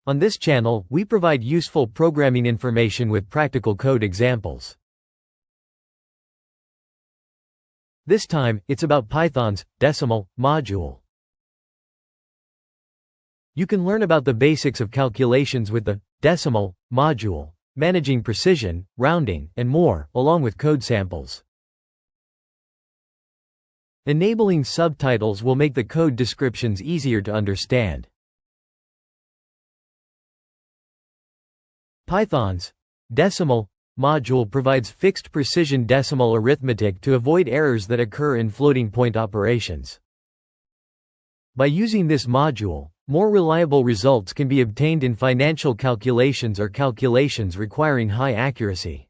On this channel, we provide useful programming information with practical code examples. This time, it's about Python's decimal module. You can learn about the basics of calculations with the decimal module, managing precision, rounding, and more, along with code samples. Enabling subtitles will make the code descriptions easier to understand. Python's decimal module provides fixed precision decimal arithmetic to avoid errors that occur in floating point operations. By using this module, more reliable results can be obtained in financial calculations or calculations requiring high accuracy.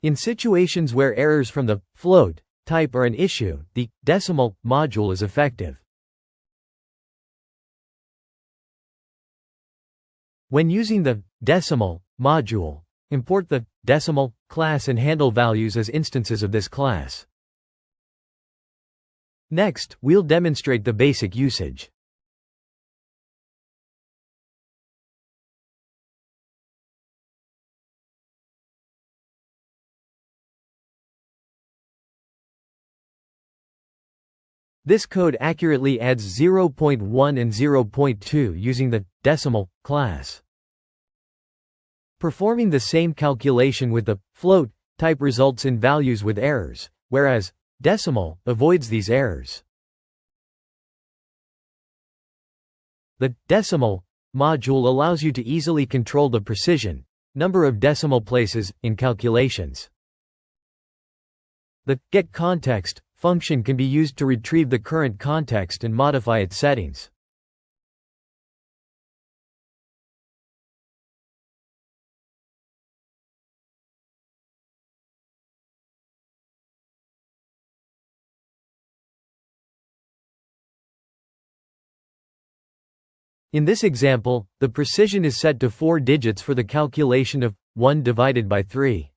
In situations where errors from the float type are an issue, the decimal module is effective. When using the decimal module, import the decimal class and handle values as instances of this class. Next, we'll demonstrate the basic usage. This code accurately adds 0.1 and 0.2 using the decimal class. Performing the same calculation with the float type results in values with errors, whereas decimal avoids these errors. The decimal module allows you to easily control the precision, number of decimal places, in calculations. The getContext function can be used to retrieve the current context and modify its settings. In this example, the precision is set to 4 digits for the calculation of 1 divided by 3.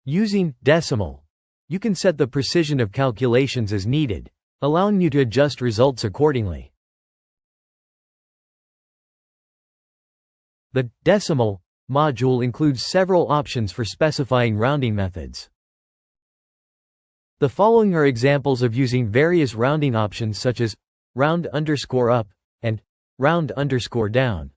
Using decimal, you can set the precision of calculations as needed, allowing you to adjust results accordingly. The decimal module includes several options for specifying rounding methods. The following are examples of using various rounding options such as round_up and round_down.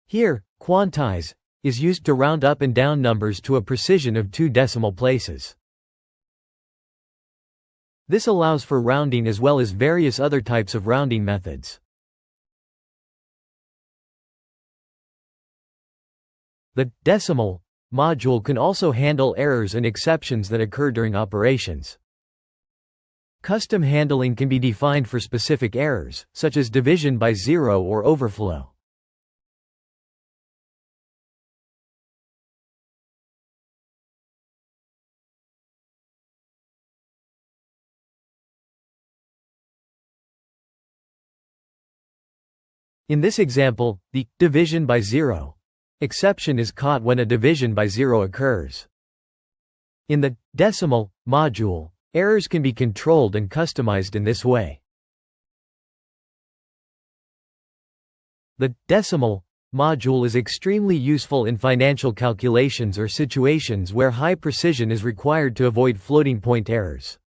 Here, quantize is used to round up and down numbers to a precision of 2 decimal places. This allows for rounding as well as various other types of rounding methods. The decimal module can also handle errors and exceptions that occur during operations. Custom handling can be defined for specific errors, such as division by 0 or overflow. In this example, the division by 0 exception is caught when a division by 0 occurs. In the decimal module, errors can be controlled and customized in this way. The decimal module is extremely useful in financial calculations or situations where high precision is required to avoid floating point errors.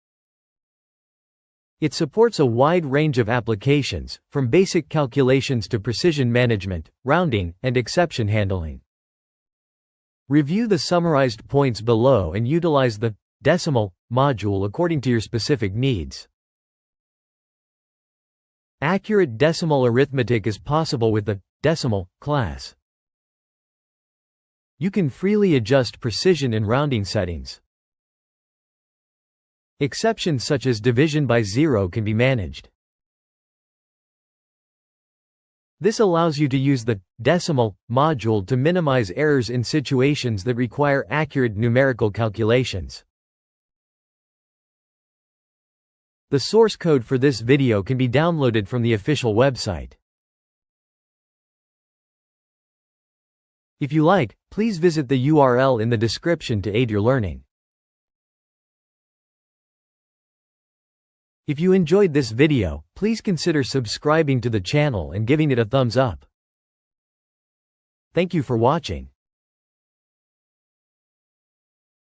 It supports a wide range of applications, from basic calculations to precision management, rounding, and exception handling. Review the summarized points below and utilize the decimal module according to your specific needs. Accurate decimal arithmetic is possible with the decimal class. You can freely adjust precision and rounding settings. Exceptions such as division by 0 can be managed. This allows you to use the decimal module to minimize errors in situations that require accurate numerical calculations. The source code for this video can be downloaded from the official website. If you like, please visit the URL in the description to aid your learning. If you enjoyed this video, please consider subscribing to the channel and giving it a thumbs up. Thank you for watching.